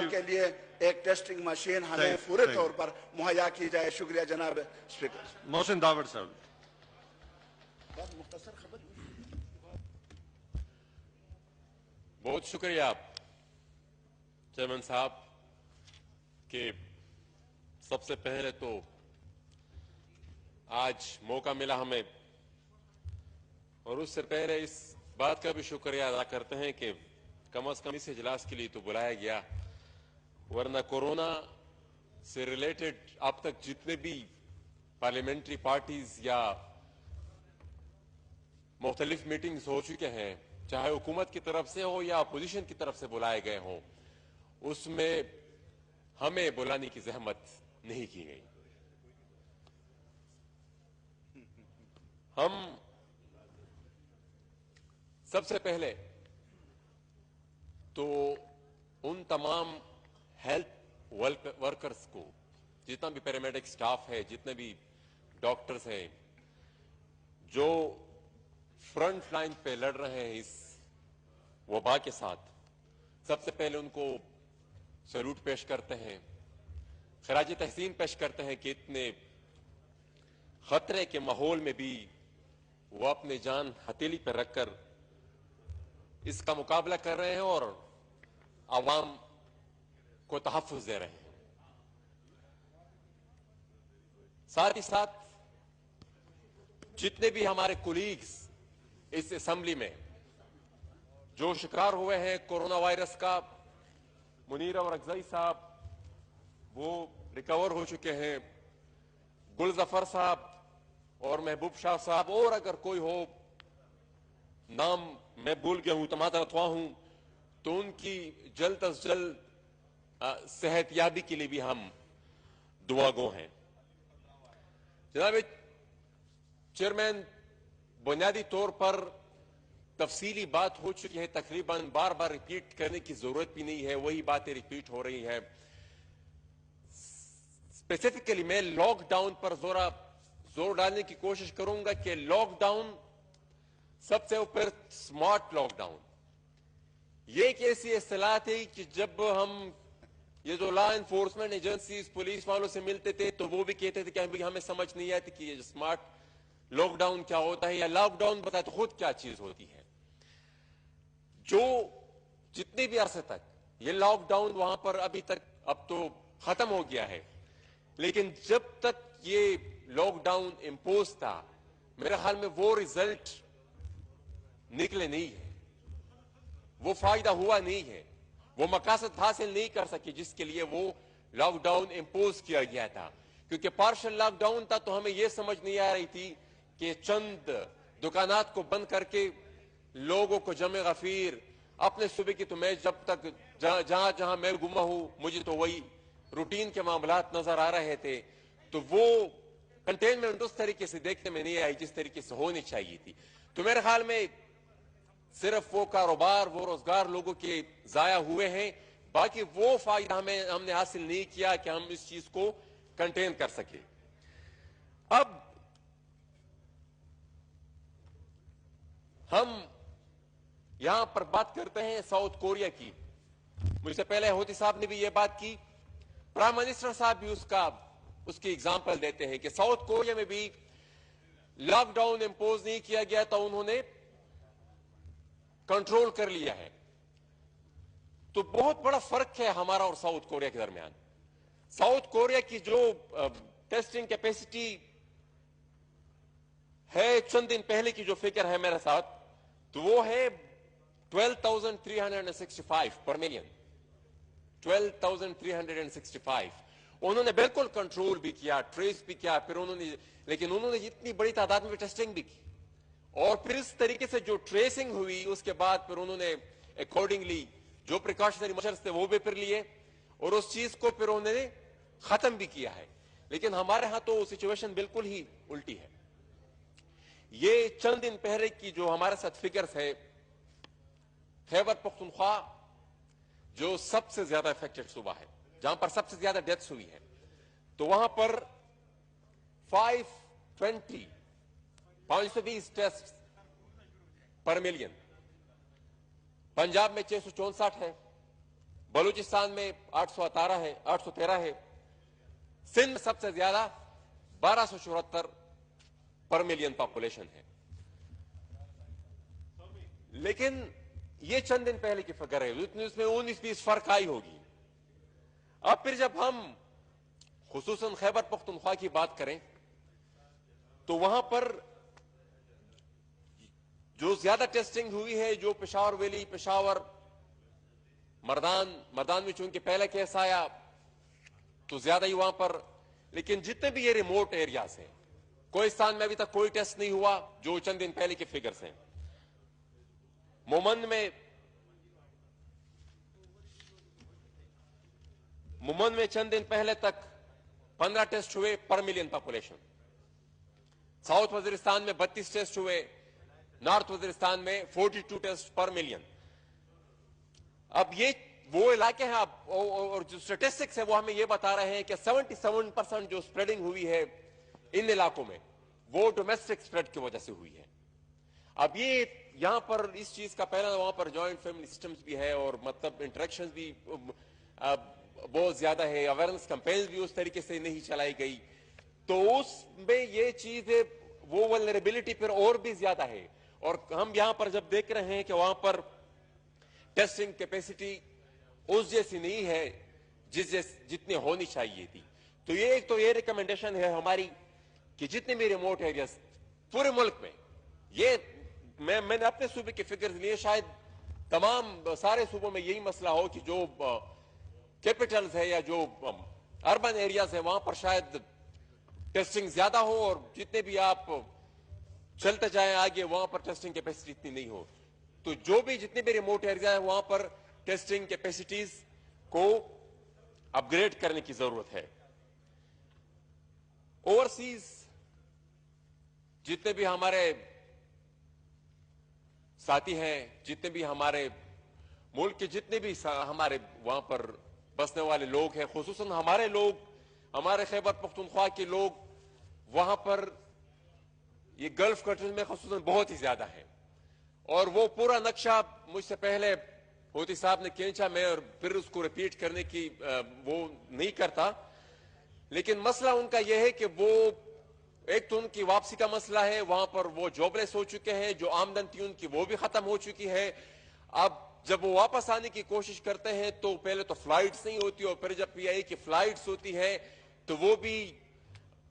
کے لیے ایک ٹیسٹنگ مشین ہمیں پورے طور پر مہیا کی جائے. شکریہ جناب اسپیکر. محسن داوڑ صاحب. مختصر خبر. بہت شکریہ چیئرمین صاحب کہ سب سے پہلے تو آج موقع ملا ہمیں، اور اس سے پہلے اس بات کا بھی شکریہ ادا کرتے ہیں کہ کم از کم اس اجلاس کے لیے تو بلایا گیا، ورنہ کورونا سے ریلیٹڈ اب تک جتنے بھی پارلیمنٹری پارٹیز یا مختلف میٹنگز ہو چکے ہیں، چاہے حکومت کی طرف سے ہو یا اپوزیشن کی طرف سے بلائے گئے ہوں، اس میں ہمیں بلانے کی زحمت نہیں کی گئی. ہم سب سے پہلے تو ان تمام ہیلتھ ورکرز کو، جتنا بھی پیرامیڈک سٹاف ہے، جتنے بھی ڈاکٹرز ہیں جو فرنٹ لائن پہ لڑ رہے ہیں اس وبا کے ساتھ، سب سے پہلے ان کو سیلوٹ پیش کرتے ہیں، خراج تحسین پیش کرتے ہیں کہ اتنے خطرے کے ماحول میں بھی وہ اپنے جان ہتھیلی پہ رکھ کر اس کا مقابلہ کر رہے ہیں اور عوام کو تحفظ دے رہے ہیں. ساتھ ہی ساتھ جتنے بھی ہمارے کولیگز اس اسمبلی میں جو شکار ہوئے ہیں کورونا وائرس کا، منیر اور اکزئی صاحب وہ ریکور ہو چکے ہیں، گل ظفر صاحب اور محبوب شاہ صاحب، اور اگر کوئی ہو نام میں بھول گیا ہوں تو معذرت خواہ ہوں، تو ان کی جلد از جلد صحت یابی کے لیے بھی ہم دعا گو ہیں. جناب چیئرمین، بنیادی طور پر تفصیلی بات ہو چکی ہے، تقریباً بار بار ریپیٹ کرنے کی ضرورت بھی نہیں ہے، وہی باتیں ریپیٹ ہو رہی ہیں. اسپیسیفکلی میں لاک ڈاؤن پر زور ڈالنے کی کوشش کروں گا کہ لاک ڈاؤن سب سے اوپر سمارٹ لاک ڈاؤن یہ ایک ایسی اصطلاح تھی کہ جب ہم یہ جو لا انفورسمنٹ ایجنسیز پولیس والوں سے ملتے تھے تو وہ بھی کہتے تھے کہ ہمیں سمجھ نہیں آتی کہ یہ سمارٹ لاک ڈاؤن کیا ہوتا ہے، یا لاک ڈاؤن بتائے تو خود کیا چیز ہوتی ہے. جو جتنے بھی عرصے تک یہ لاک ڈاؤن وہاں پر ابھی تک اب تو ختم ہو گیا ہے، لیکن جب تک یہ لاک ڈاؤن امپوز تھا میرے خیال میں وہ ریزلٹ نکلے نہیں ہے، وہ فائدہ ہوا نہیں ہے، وہ مقاصد حاصل نہیں کر سکے جس کے لیے وہ لاک ڈاؤن امپوز کیا گیا تھا. کیونکہ پارشل لاک ڈاؤن تھا تو ہمیں یہ سمجھ نہیں آ رہی تھی کہ چند دکانات کو بند کر کے لوگوں کو جمع غفیر اپنے صبح کی تو میں جب تک جہاں میں گما ہوں مجھے تو وہی روٹین کے معاملات نظر آ رہے تھے، تو وہ کنٹینمنٹ اس طریقے سے دیکھنے میں نہیں آئی جس طریقے سے ہونی چاہیے تھی. تو میرے خیال میں صرف وہ کاروبار، وہ روزگار لوگوں کے ضائع ہوئے ہیں، باقی وہ فائدہ ہم نے حاصل نہیں کیا کہ ہم اس چیز کو کنٹین کر سکے. اب ہم یہاں پر بات کرتے ہیں ساؤتھ کوریا کی. مجھ سے پہلے ہوتی صاحب نے بھی یہ بات کی، پرائم منسٹر صاحب بھی اس کی اگزامپل دیتے ہیں کہ ساؤتھ کوریا میں بھی لاک ڈاؤن امپوز نہیں کیا گیا تھا، انہوں نے کنٹرول کر لیا ہے. تو بہت بڑا فرق ہے ہمارا اور ساؤتھ کوریا کے درمیان. ساؤتھ کوریا کی جو ٹیسٹنگ کیپیسٹی ہے، چند دن پہلے کی جو فکر ہے میرے ساتھ، تو وہ ہے 12,365 پر ملین. 12,365. انہوں نے بالکل کنٹرول بھی کیا، ٹریس بھی کیا، لیکن انہوں نے اتنی بڑی تعداد میں ٹیسٹنگ بھی کی، اور پھر اس طریقے سے جو ٹریسنگ ہوئی اس کے بعد پھر انہوں نے اکارڈنگلی جو پریکاشنری میجرز تھے وہ بھی پھر لیے، اور اس چیز کو پھر انہوں نے ختم بھی کیا ہے. لیکن ہمارے ہاں تو سچویشن بالکل ہی الٹی ہے. یہ چند دن پہلے کی جو ہمارے ساتھ فگرز ہے، خیبر پختونخوا جو سب سے زیادہ افیکٹڈ صوبہ ہے، جہاں پر سب سے زیادہ ڈیتھس ہوئی ہے، تو وہاں پر 520 ٹیسٹ پر ملین. پنجاب میں 664 ہے، بلوچستان میں 813 ہے. سندھ میں سب سے زیادہ 1274 پر ملین پاپولیشن ہے. لیکن یہ چند دن پہلے کی فگر ہے, اس میں 19-20 فرق آئی ہوگی. اب پھر جب ہم خصوصاً خیبر پختونخوا کی بات کریں تو وہاں پر جو زیادہ ٹیسٹنگ ہوئی ہے, جو پشاور ویلی, پشاور, مردان میں چونکہ پہلا کیس آیا تو زیادہ ہی وہاں پر, لیکن جتنے بھی یہ ریموٹ ایریاز ہیں, کوہستان میں ابھی تک کوئی ٹیسٹ نہیں ہوا, جو چند دن پہلے کے فگرز ہیں. مومند میں چند دن پہلے تک 15 ٹیسٹ ہوئے پر ملین پاپولیشن. ساؤتھ وزیرستان میں 32 ٹیسٹ ہوئے, نارتھ وزیرستان میں 42 ٹیسٹ پر ملین. اب یہ وہ علاقے ہیں, اور جو سٹیٹسٹکس ہے وہ ہمیں یہ بتا رہے ہیں کہ 77% جو سپریڈنگ ہوئی ہے ان علاقوں میں وہ ڈومیسٹک سپریڈ کی وجہ سے ہوئی ہے. اب یہ یہاں پر اس چیز کا پہلا, وہاں پر جوائنٹ فیملی سسٹمز بھی ہے اور مطلب انٹریکشنز بھی بہت زیادہ ہے, اویئرنس کمپینز بھی اس طریقے سے نہیں چلائی گئی, تو اس میں یہ چیز وہ ولنریبلٹی پھر اور بھی زیادہ ہے. اور ہم یہاں پر جب دیکھ رہے ہیں کہ وہاں پر ٹیسٹنگ کیپیسٹی اس جیسی نہیں ہے جتنی ہونی چاہیے تھی, تو یہ ریکمنڈیشن ہے ہماری کہ جتنے بھی ریموٹ ایریاز پورے ملک میں, یہ میں نے اپنے صوبے کے فگرز لیے, شاید تمام سارے صوبوں میں یہی مسئلہ ہو کہ جو کیپٹلز ہے یا جو اربن ایریاز ہیں وہاں پر شاید ٹیسٹنگ زیادہ ہو, اور جتنے بھی آپ چلتے جائیں آگے وہاں پر ٹیسٹنگ کیپیسٹی اتنی نہیں ہو. تو جتنے بھی ریموٹ ایریا ہیں وہاں پر ٹیسٹنگ کیپیسٹیز کو اپ گریڈ کرنے کی ضرورت ہے. اوورسیز جتنے بھی ہمارے ساتھی ہیں, جتنے بھی ہمارے ملک کے جتنے بھی ہمارے وہاں پر بسنے والے لوگ ہیں, خصوصاً ہمارے لوگ, ہمارے خیبر پختونخوا کے لوگ وہاں پر یہ گلف کنٹریز میں خصوصاً بہت ہی زیادہ ہے, اور وہ پورا نقشہ مجھ سے پہلے ہوتی صاحب نے کھینچا, میں اور پھر اس کو ریپیٹ کرنے کی وہ نہیں کرتا. لیکن مسئلہ ان کا یہ ہے کہ وہ ایک تو ان کی واپسی کا مسئلہ ہے, وہاں پر وہ جاب لیس ہو چکے ہیں, جو آمدن تھی ان کی وہ بھی ختم ہو چکی ہے. اب جب وہ واپس آنے کی کوشش کرتے ہیں تو پہلے تو فلائٹس نہیں ہوتی, اور پھر جب پی آئی کی فلائٹس ہوتی ہے تو وہ بھی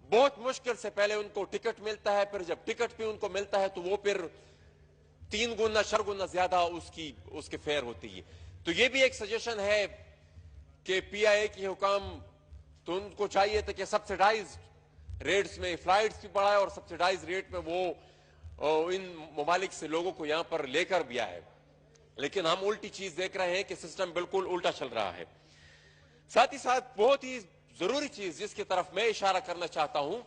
بہت مشکل سے پہلے ان کو ٹکٹ ملتا ہے, پھر جب ٹکٹ بھی ان کو ملتا ہے تو وہ پھر 3 گنا 4 گنا زیادہ اس کے فیئر ہوتی ہے. تو یہ بھی ایک سجیشن ہے کہ پی آئی اے کی حکام تو ان کو چاہیے تھا کہ سبسیڈائزڈ ریٹس میں فلائٹس بھی بڑھائے, اور سبسیڈائز ریٹ میں وہ ان ممالک سے لوگوں کو یہاں پر لے کر بھی آئے. لیکن ہم الٹی چیز دیکھ رہے ہیں کہ سسٹم بالکل الٹا چل رہا ہے. ساتھ ہی ساتھ بہت ہی ضروری چیز جس کی طرف میں اشارہ کرنا چاہتا ہوں,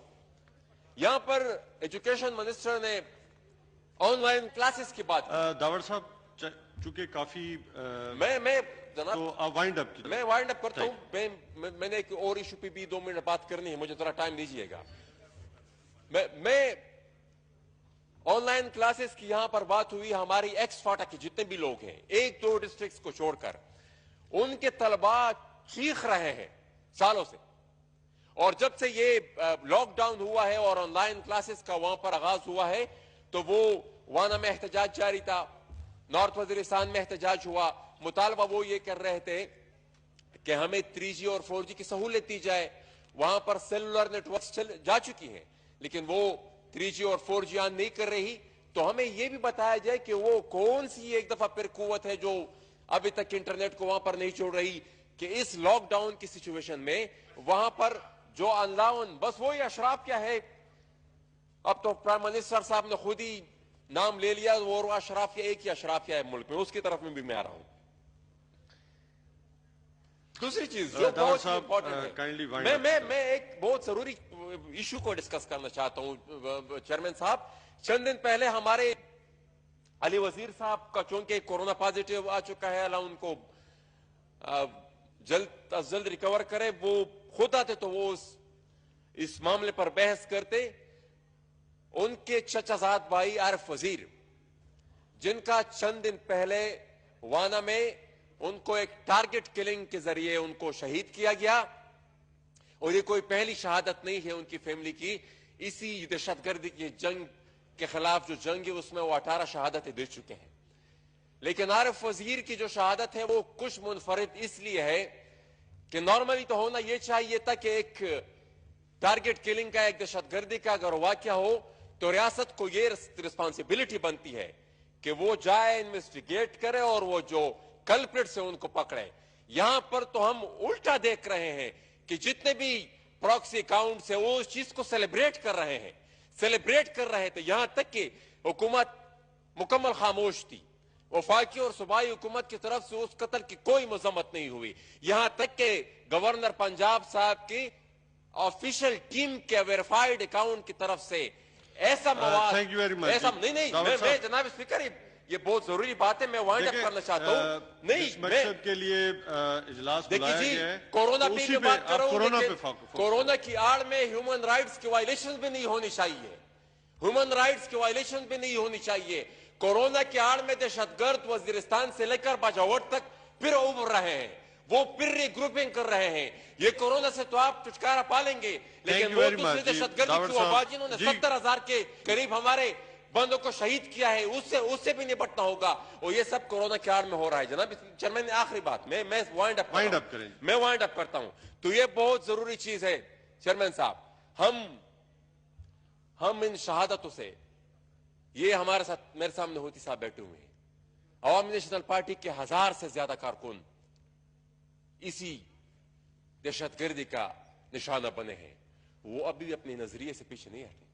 یہاں پر ایجوکیشن منسٹر نے آن لائن کلاسز کی بات کی. داور صاحب چونکہ کافی میں جناب تو آپ وائنڈ اپ کی, میں وائنڈ اپ کرتا ہوں. میں نے ایک اور ایشو پہ بھی 2 منٹ بات کرنی ہے, مجھے ذرا ٹائم دیجیے گا. میں آن لائن کلاسز کی یہاں پر بات ہوئی, ہماری ایکس فاٹا کے جتنے بھی لوگ ہیں 1-2 ڈسٹرکٹس کو چھوڑ کر, ان کے طلباء چیخ رہے ہیں سالوں سے. اور جب سے یہ لاک ڈاؤن ہوا ہے اور آن لائن کلاسز کا وہاں پر آغاز ہوا ہے تو وہ وانا میں احتجاج جاری تھا, نارتھ وزیرستان میں احتجاج ہوا. مطالبہ وہ یہ کر رہے تھے کہ ہمیں 3G اور 4G کی سہولت دی جائے. وہاں پر سیلولر نیٹ ورکس جا چکی ہیں, لیکن وہ 3G اور 4G آن نہیں کر رہی. تو ہمیں یہ بھی بتایا جائے کہ وہ کون سی ایک دفعہ پھر قوت ہے جو ابھی تک انٹرنیٹ کو وہاں پر نہیں چھوڑ رہی, کہ اس لاک ڈاؤن کی سچویشن میں وہاں پر جو انلاؤن بس وہی اشراف کیا ہے. اب تو پرائم منسٹر صاحب نے خود ہی نام لے لیا, وہ اشراف کیا, ایک ہی اشراف کیا ہے ملک میں, اس کی طرف میں بھی آ رہا ہوں. دوسری چیز جو بہت امپورٹنٹ ہے, میں ایک بہت ضروری ایشو کو ڈسکس کرنا چاہتا ہوں چیئرمین صاحب. چند دن پہلے ہمارے علی وزیر صاحب کا چونکہ کورونا پازیٹیو آ چکا ہے, اللہ ان کو جلد از جلد ریکور کرے. وہ خود آتے تو وہ اس معاملے پر بحث کرتے. ان کے چچا زاد بھائی عارف وزیر, جن کا چند دن پہلے وانا میں ان کو ایک ٹارگٹ کلنگ کے ذریعے ان کو شہید کیا گیا، اور یہ کوئی پہلی شہادت نہیں ہے ان کی فیملی کی. اسی دہشت گردی کی جنگ کے خلاف جو جنگ ہے اس میں وہ 18 شہادتیں دے چکے ہیں. لیکن عارف وزیر کی جو شہادت ہے وہ کچھ منفرد اس لیے ہے کہ نارملی تو ہونا یہ چاہیے تھا کہ ایک ٹارگٹ کلنگ کا، ایک دہشت گردی کا اگر واقعہ ہو تو ریاست کو یہ رسپانسبلٹی بنتی ہے کہ وہ جائے انویسٹیگیٹ کرے اور وہ جو کلپریٹس ہیں ان کو پکڑے. یہاں پر تو ہم الٹا دیکھ رہے ہیں کہ جتنے بھی پراکسی اکاؤنٹس ہیں وہ اس چیز کو سیلیبریٹ کر رہے تھے، یہاں تک کہ حکومت مکمل خاموش تھی. وفاقی اور صوبائی حکومت کی طرف سے اس قتل کی کوئی مذمت نہیں ہوئی، یہاں تک کہ گورنر پنجاب صاحب کی آفیشل ٹیم کے ویریفائیڈ اکاؤنٹ کی طرف سے ایسا مواد thank you very much. ایسا نہیں میں جناب اسپیکر یہ بہت ضروری بات ہے، میں وائنڈ اپ کرنا چاہتا ہوں. اس مقصد کے لیے اجلاس بلایا گیا ہے. کورونا تو پہ اسی بھی بات کر رہا ہوں، کورونا لیکن پہ فوکس کورونا کی آڑ میں ہیومن رائٹس کی وائلیشن بھی نہیں ہونی چاہیے، ہیومن رائٹس کی وائلیشن بھی نہیں ہونی چاہیے. کورونا کی آڑ میں دہشت گرد وزیرستان سے لے کر باجوڑ تک پھر ابھر رہے ہیں، وہ پھر ری گروپنگ کر رہے ہیں. یہ کورونا سے تو آپ چھٹکارا پالیں گے، لیکن وہ دوسری دہشت گردی کی وبا جنہوں نے 70,000 کے قریب ہمارے بندوں کو شہید کیا ہے اس سے بھی نپٹنا ہوگا، اور یہ سب کورونا کی آڑ میں ہو رہا ہے. جناب چیئرمین آخری بات میں وائنڈ اپ کرتا ہوں. تو یہ بہت ضروری چیز ہے چیئرمین صاحب، ہم ان شہادتوں سے، یہ ہمارے ساتھ میرے سامنے ہوتی صاحب بیٹھے ہوئے ہیں، عوامی نیشنل پارٹی کے 1000 سے زیادہ کارکن اسی دہشت گردی کا نشانہ بنے ہیں، وہ ابھی بھی اپنے نظریے سے پیچھے نہیں ہٹے.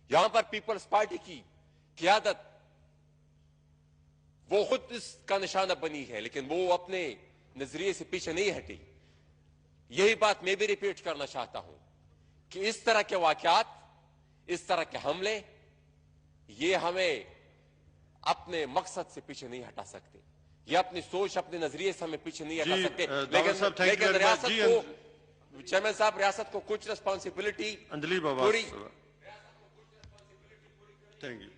یہاں پر پیپلز پارٹی کی قیادت وہ خود اس کا نشانہ بنی ہے، لیکن وہ اپنے نظریے سے پیچھے نہیں ہٹی. یہی بات میں بھی ریپیٹ کرنا چاہتا ہوں کہ اس طرح کے واقعات، اس طرح کے حملے، یہ ہمیں اپنے مقصد سے پیچھے نہیں ہٹا سکتے، یہ اپنی سوچ، اپنے نظریے سے ہمیں پیچھے نہیں ہٹا سکتے. لیکن ریاست کو، چیئرمین صاحب، ریاست کو کچھ ریسپانسبلٹی انجلی بابا پوری. Thank you.